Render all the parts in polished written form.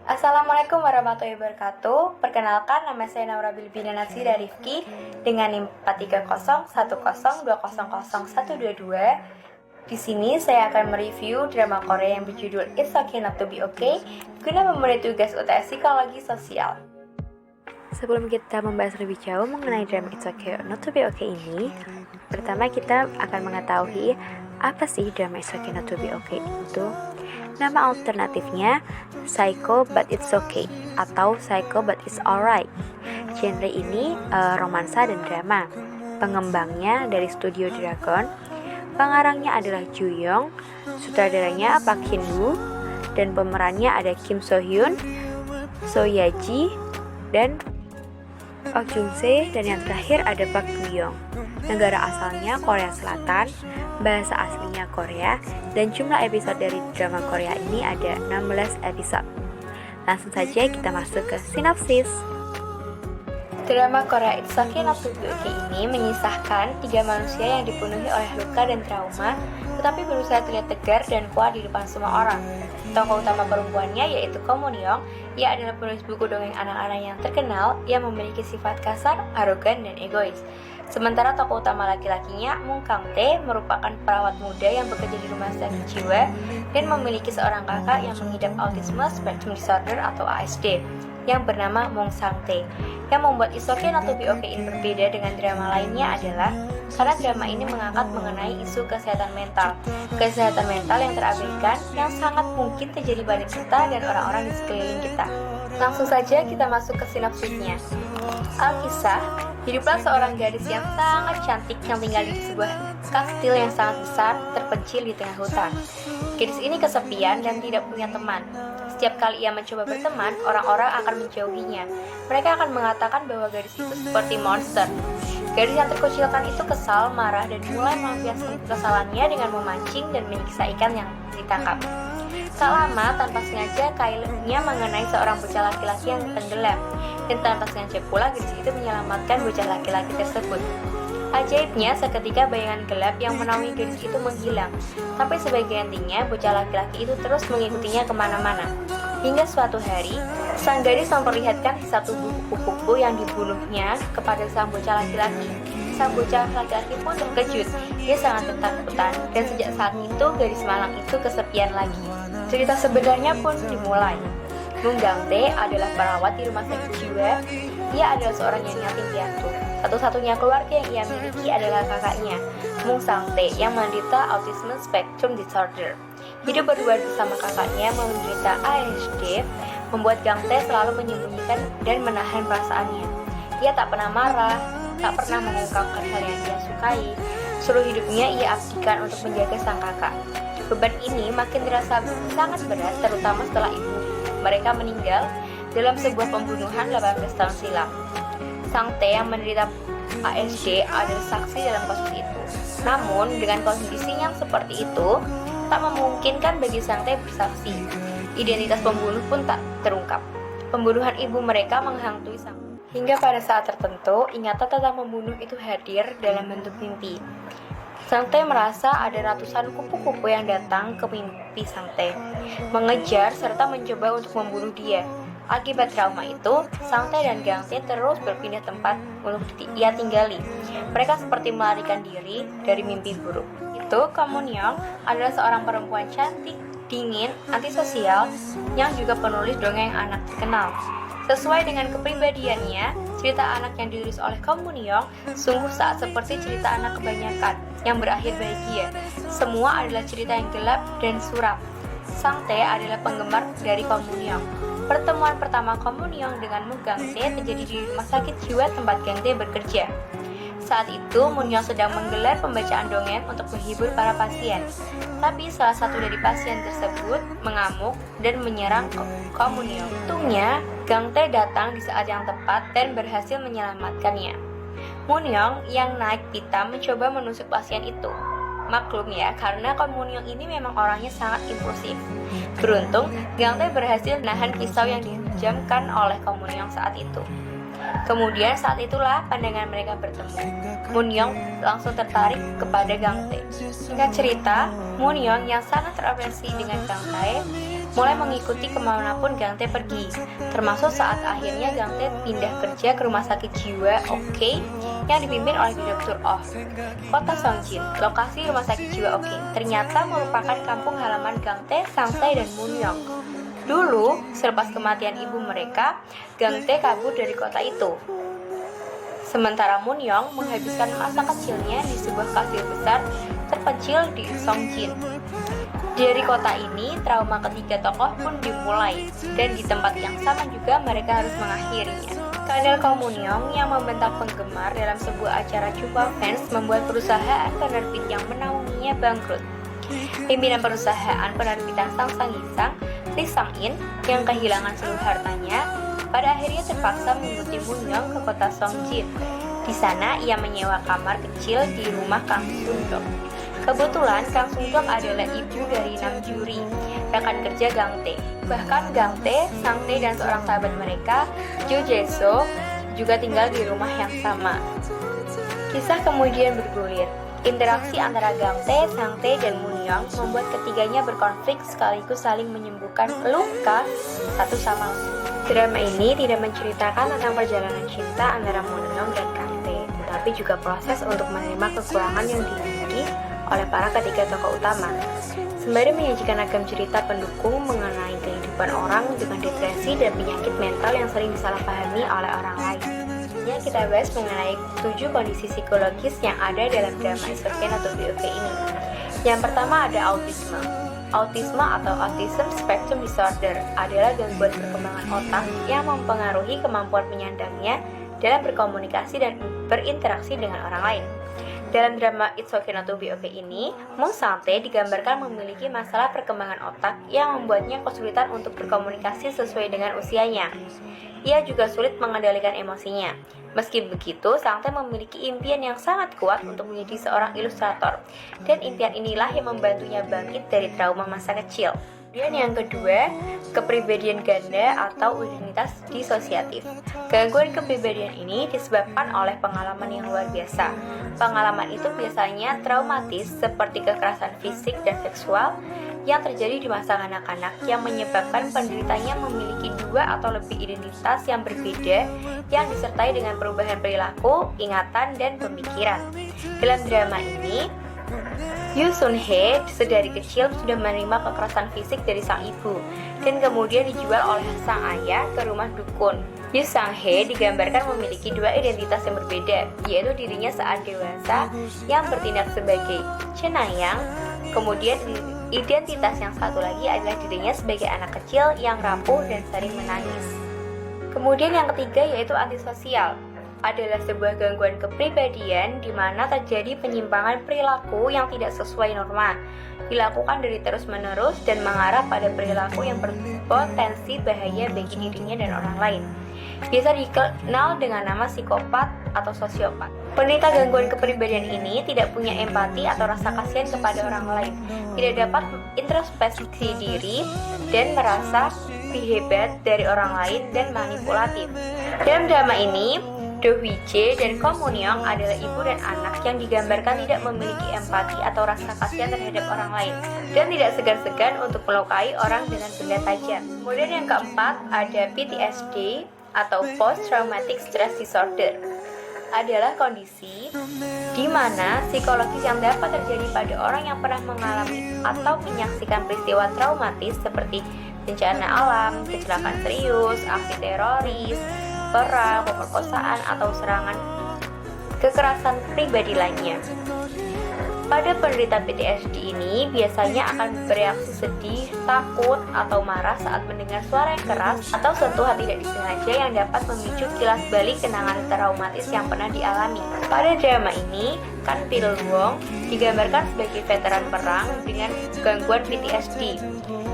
Assalamualaikum warahmatullahi wabarakatuh. Perkenalkan, nama saya Naura Bilbina Natsira Rifki dengan NIM 43010200122. Di sini saya akan mereview drama Korea yang berjudul It's Okay Not to Be Okay guna memenuhi tugas UTS Psikologi Sosial. Sebelum kita membahas lebih jauh mengenai drama It's Okay Not to Be Okay ini, pertama kita akan mengetahui apa sih drama It's Okay Not to Be Okay itu. Nama alternatifnya Psycho But It's Okay atau Psycho But It's Alright. Genre ini romansa dan drama. Pengembangnya dari Studio Dragon. Pengarangnya adalah Ju Young, sutradaranya Park Shin Woo, dan pemerannya ada Kim So Hyun, So Ye Ji, dan Oh Jung Se, dan yang terakhir ada Park Bo Young. Negara asalnya Korea Selatan, bahasa aslinya Korea, dan jumlah episode dari drama Korea ini ada 16 episode. Langsung saja kita masuk ke sinopsis. Drama Korea It's Okay Not to Be Okay ini mengisahkan 3 manusia yang dipenuhi oleh luka dan trauma, tetapi berusaha terlihat tegar dan kuat di depan semua orang. Tokoh utama perempuannya yaitu Ko Moon Young. Ia adalah penulis buku dongeng anak-anak yang terkenal yang memiliki sifat kasar, arogan, dan egois. Sementara tokoh utama laki-lakinya, Moon Kang Tae, merupakan perawat muda yang bekerja di rumah sakit jiwa dan memiliki seorang kakak yang mengidap Autism Spectrum Disorder atau ASD yang bernama Moon Sang Tae. Yang membuat It's Okay Not to Be Okay ini berbeda dengan drama lainnya adalah karena drama ini mengangkat mengenai isu kesehatan mental. Kesehatan mental yang terabaikan yang sangat mungkin terjadi pada kita dan orang-orang di sekeliling kita. Langsung saja kita masuk ke sinopsisnya. Alkisah, hiduplah seorang gadis yang sangat cantik yang tinggal di sebuah kastil yang sangat besar terpencil di tengah hutan. Gadis ini kesepian dan tidak punya teman. Setiap kali ia mencoba berteman, orang-orang akan menjauhinya. Mereka akan mengatakan bahwa gadis itu seperti monster. Gadis yang terkucilkan itu kesal, marah, dan mulai melampiaskan kesalahannya dengan memancing dan menyiksa ikan yang ditangkap. Tak lama, tanpa sengaja, kailnya mengenai seorang bocah laki-laki yang tenggelam. Dan tanpa sengaja pula, gadis itu menyelamatkan bocah laki-laki tersebut. Ajaibnya, seketika bayangan gelap yang menaungi gadis itu menghilang. Tapi sebagai gantinya, bocah laki-laki itu terus mengikutinya kemana-mana. Hingga suatu hari, sang gadis memperlihatkan satu buku kupu-kupu yang dibunuhnya kepada sang bocah laki-laki. Sang bocah laki-laki pun terkejut. Dia sangat ketakutan, dan sejak saat itu gadis malang itu kesepian lagi. Cerita sebenarnya pun dimulai. Moon Kang Tae adalah perawat di rumah sakit jiwa. Ia adalah seorang yang yatim piatu. Satu-satunya keluarga yang ia miliki adalah kakaknya, Moon Sang Tae, yang menderita Autism Spectrum Disorder. Hidup berdua bersama kakaknya menderita ASD membuat Kang Tae selalu menyembunyikan dan menahan perasaannya. Ia tak pernah marah, tak pernah mengungkapkan hal yang dia sukai. Seluruh hidupnya ia abdikan untuk menjaga sang kakak. Beban ini makin terasa sangat berat, terutama setelah ibu mereka meninggal dalam sebuah pembunuhan 18 tahun silam. Sang Tae yang menderita ASD adalah saksi dalam kasus itu. Namun, dengan kondisi yang seperti itu, tak memungkinkan bagi Sang Tae bersaksi. Identitas pembunuh pun tak terungkap. Pembunuhan ibu mereka menghantui Sang Tae. Hingga pada saat tertentu, ingatan tentang pembunuh itu hadir dalam bentuk mimpi. Sang Tae merasa ada ratusan kupu-kupu yang datang ke mimpi Sang Tae, mengejar serta mencoba untuk membunuh dia. Akibat trauma itu, Sang Tae dan Kang Tae terus berpindah tempat untuk ia tinggali. Mereka seperti melarikan diri dari mimpi buruk. Itu, Ko Moon Young adalah seorang perempuan cantik, dingin, antisosial, yang juga penulis dongeng anak terkenal. Sesuai dengan kepribadiannya, cerita anak yang ditulis oleh Ko Moon Young sungguh seperti cerita anak kebanyakan yang berakhir bahagia. Semua adalah cerita yang gelap dan suram. Sang Tae adalah penggemar dari Ko Moon Young. Pertemuan pertama Ko Moon Young dengan Moon Kang Tae terjadi di rumah sakit jiwa tempat Kang Tae bekerja. Saat itu, Moon Young sedang menggelar pembacaan dongeng untuk menghibur para pasien. Tapi salah satu dari pasien tersebut mengamuk dan menyerang Ko Moon Young. Untungnya, Kang Tae datang di saat yang tepat dan berhasil menyelamatkannya. Moon Young yang naik pita mencoba menusuk pasien itu. Maklum ya, karena Ko Moon Young ini memang orangnya sangat impulsif. Beruntung, Kang Tae berhasil menahan pisau yang dijamkan oleh Ko Moon Young saat itu. Kemudian saat itulah pandangan mereka bertemu. Moon Young langsung tertarik kepada Kang Tae. Singkat cerita, Moon Young yang sangat terobsesi dengan Kang Tae mulai mengikuti kemanapun Gang Tae pergi, termasuk saat akhirnya Gang Tae pindah kerja ke rumah sakit jiwa OK yang dipimpin oleh Direktur Oh. Kota Songjin, lokasi rumah sakit jiwa OK, ternyata merupakan kampung halaman Gang Tae, Sang Tae, dan Moon-young. Dulu, selepas kematian ibu mereka, Gang Tae kabur dari kota itu. Sementara Moon-young menghabiskan masa kecilnya di sebuah kastil besar terpencil di Songjin. Dari kota ini, trauma ketiga tokoh pun dimulai, dan di tempat yang sama juga mereka harus mengakhirinya. Kadal Ko Moon-young yang membentak penggemar dalam sebuah acara jumpa fans membuat perusahaan penerbit yang menaunginya bangkrut. Pimpinan perusahaan penerbitan Sang Gisang, Lee Sang-in, yang kehilangan seluruh hartanya, pada akhirnya terpaksa mengikuti Moon-young ke kota Songjin. Di sana, ia menyewa kamar kecil di rumah Kang Sung-dok. Kebetulan Kang Sung-dok adalah ibu dari Nam-juri, rekan kerja Gang Tae. Bahkan Gang Tae, Sang Tae, dan seorang sahabat mereka, Jo Jae-soo, juga tinggal di rumah yang sama. Kisah kemudian bergulir. Interaksi antara Gang Tae, Sang Tae, dan Moon-young membuat ketiganya berkonflik sekaligus saling menyembuhkan luka satu sama lain. Drama ini tidak menceritakan tentang perjalanan cinta antara Moon-young dan Gang Tae, tetapi juga proses untuk menerima kekurangan yang dimiliki oleh para ketiga tokoh utama. Sembari menyajikan ragam cerita pendukung mengenai kehidupan orang dengan depresi dan penyakit mental yang sering disalahpahami oleh orang lain. Kita bahas mengenai 7 kondisi psikologis yang ada dalam drama Isoken atau BOK ini. Yang pertama ada autisme. Autisme atau Autism Spectrum Disorder adalah gangguan perkembangan otak yang mempengaruhi kemampuan penyandangnya dalam berkomunikasi dan berinteraksi dengan orang lain. Dalam drama It's Okay Not to Be Okay ini, Moon Sang-tae digambarkan memiliki masalah perkembangan otak yang membuatnya kesulitan untuk berkomunikasi sesuai dengan usianya. Ia juga sulit mengendalikan emosinya. Meski begitu, Sang-tae memiliki impian yang sangat kuat untuk menjadi seorang ilustrator, dan impian inilah yang membantunya bangkit dari trauma masa kecil. Dan yang kedua, kepribadian ganda atau identitas disosiatif. Gangguan kepribadian ini disebabkan oleh pengalaman yang luar biasa. Pengalaman itu biasanya traumatis seperti kekerasan fisik dan seksual yang terjadi di masa kanak-kanak yang menyebabkan penderitanya memiliki 2 atau lebih identitas yang berbeda yang disertai dengan perubahan perilaku, ingatan, dan pemikiran. Dalam drama ini, Yoo Sun-hye sedari kecil sudah menerima kekerasan fisik dari sang ibu dan kemudian dijual oleh sang ayah ke rumah dukun. Yoo Sang-hye digambarkan memiliki 2 identitas yang berbeda, yaitu dirinya saat dewasa yang bertindak sebagai cenayang, kemudian identitas yang satu lagi adalah dirinya sebagai anak kecil yang rapuh dan sering menangis. Kemudian yang ketiga yaitu antisosial. Adalah sebuah gangguan kepribadian di mana terjadi penyimpangan perilaku yang tidak sesuai norma, dilakukan dari terus-menerus dan mengarah pada perilaku yang berpotensi bahaya bagi dirinya dan orang lain. Biasa dikenal dengan nama psikopat atau sosiopat. Penderita gangguan kepribadian ini tidak punya empati atau rasa kasihan kepada orang lain, tidak dapat introspeksi diri dan merasa lebih hebat dari orang lain dan manipulatif. Dalam drama ini, Do Hwi-jae dan Ko Moon-young adalah ibu dan anak yang digambarkan tidak memiliki empati atau rasa kasihan terhadap orang lain dan tidak segan-segan untuk melukai orang dengan benda tajam. Kemudian yang keempat ada PTSD atau Post Traumatic Stress Disorder. Adalah kondisi di mana psikologis yang dapat terjadi pada orang yang pernah mengalami atau menyaksikan peristiwa traumatis seperti bencana alam, kecelakaan serius, aksi teroris, perang, pemerkosaan, atau serangan kekerasan pribadi lainnya. Pada penderita PTSD ini biasanya akan bereaksi sedih, takut, atau marah saat mendengar suara yang keras atau sentuhan tidak disengaja yang dapat memicu kilas balik kenangan traumatis yang pernah dialami. Pada drama ini, Kan Pil-won digambarkan sebagai veteran perang dengan gangguan PTSD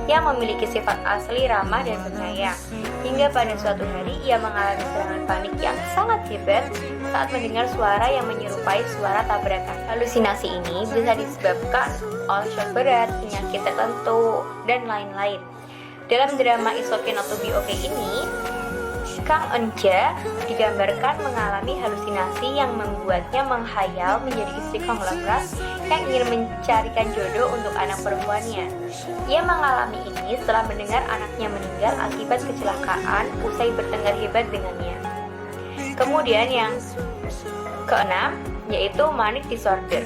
yang memiliki sifat asli ramah dan penyayang. Hingga pada suatu hari ia mengalami serangan panik yang sangat hebat saat mendengar suara yang menyerupai suara tabrakan. Halusinasi ini bisa disebabkan oleh shock berat, penyakit tertentu, dan lain-lain. Dalam drama It's Okay Not to Be Okay ini, Kang Eun-ja digambarkan mengalami halusinasi yang membuatnya menghayal menjadi istri konglomerat yang ingin mencarikan jodoh untuk anak perempuannya. Ia mengalami ini setelah mendengar anaknya meninggal akibat kecelakaan usai bertengkar hebat dengannya. Kemudian yang keenam yaitu manic disorder.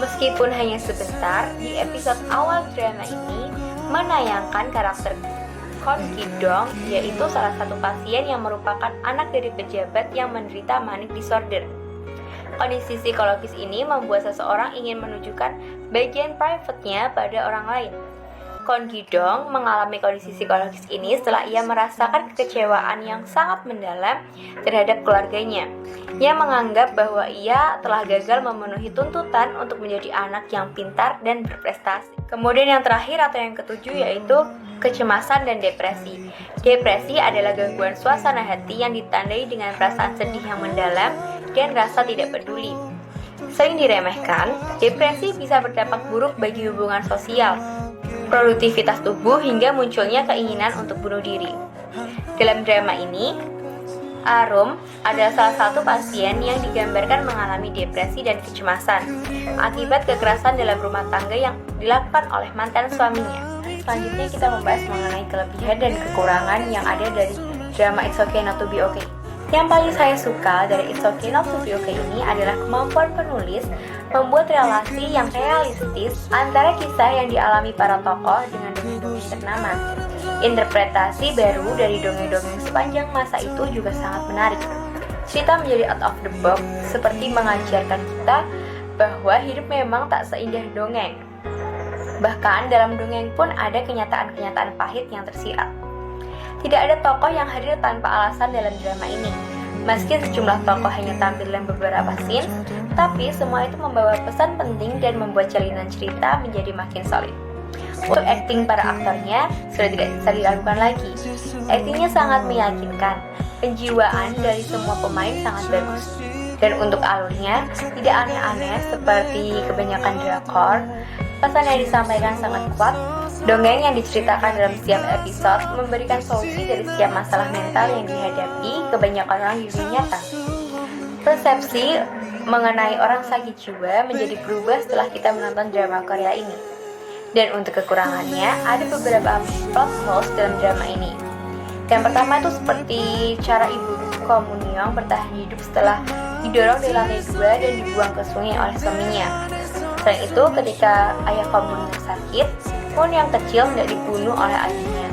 Meskipun hanya sebentar, di episode awal drama ini menayangkan karakter Kwon Ki-dong, yaitu salah satu pasien yang merupakan anak dari pejabat yang menderita manic disorder. Kondisi psikologis ini membuat seseorang ingin menunjukkan bagian private-nya pada orang lain. Kwon Ki-dong mengalami kondisi psikologis ini setelah ia merasakan kekecewaan yang sangat mendalam terhadap keluarganya. Ia menganggap bahwa ia telah gagal memenuhi tuntutan untuk menjadi anak yang pintar dan berprestasi. Kemudian yang terakhir atau yang ketujuh yaitu kecemasan dan depresi. Depresi adalah gangguan suasana hati yang ditandai dengan perasaan sedih yang mendalam dan rasa tidak peduli. Sering diremehkan, depresi bisa berdampak buruk bagi hubungan sosial, produktivitas tubuh hingga munculnya keinginan untuk bunuh diri. Dalam drama ini, Arum adalah salah satu pasien yang digambarkan mengalami depresi dan kecemasan akibat kekerasan dalam rumah tangga yang dilakukan oleh mantan suaminya. Selanjutnya kita membahas mengenai kelebihan dan kekurangan yang ada dari drama It's Okay Not To Be Okay. Yang paling saya suka dari It's Okay Not To Be Okay ini adalah kemampuan penulis membuat relasi yang realistis antara kisah yang dialami para tokoh dengan dongeng-dongeng ternama. Interpretasi baru dari dongeng-dongeng sepanjang masa itu juga sangat menarik. Cerita menjadi out of the box, seperti mengajarkan kita bahwa hidup memang tak seindah dongeng. Bahkan dalam dongeng pun ada kenyataan-kenyataan pahit yang tersirat. Tidak ada tokoh yang hadir tanpa alasan dalam drama ini. Meski sejumlah tokoh hanya tampil dalam beberapa scene, tapi semua itu membawa pesan penting dan membuat jalinan cerita menjadi makin solid. Untuk akting para aktornya sudah tidak bisa diragukan lagi. Aktingnya sangat meyakinkan, penjiwaan dari semua pemain sangat bagus. Dan untuk alurnya tidak aneh-aneh seperti kebanyakan drakor. Pesan yang disampaikan sangat kuat. Dongeng yang diceritakan dalam setiap episode memberikan solusi dari setiap masalah mental yang dihadapi kebanyakan orang di dunia nyata. Persepsi mengenai orang sakit jiwa menjadi berubah setelah kita menonton drama Korea ini. Dan untuk kekurangannya, ada beberapa plot holes dalam drama ini. Yang pertama itu seperti cara ibu Ko Mun-young bertahan hidup setelah didorong dari lantai 2 dan dibuang ke sungai oleh suaminya. Selain itu, ketika ayah Ko Mun-young sakit, Mun-young kecil tidak dibunuh oleh ayahnya.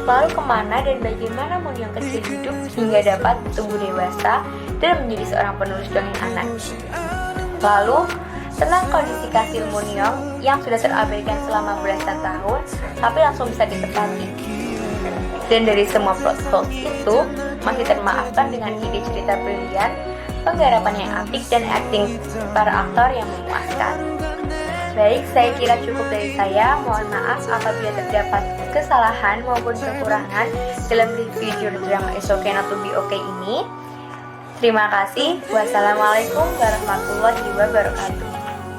Lalu kemana dan bagaimana Mun-young kecil hidup hingga dapat tumbuh dewasa dan menjadi seorang penulis dongeng anak. Lalu, tentang kondisi kasih Mun-young yang sudah terabaikan selama belasan tahun, tapi langsung bisa ditepati. Dan dari semua plot holes itu, masih termaafkan dengan ide cerita brilian, penggarapan yang apik, dan akting para aktor yang memuaskan. Baik, saya kira cukup dari saya. Mohon maaf apabila terdapat kesalahan maupun kekurangan dalam review drama It's Okay Not To Be Okay ini. Terima kasih. Wassalamualaikum warahmatullahi wabarakatuh.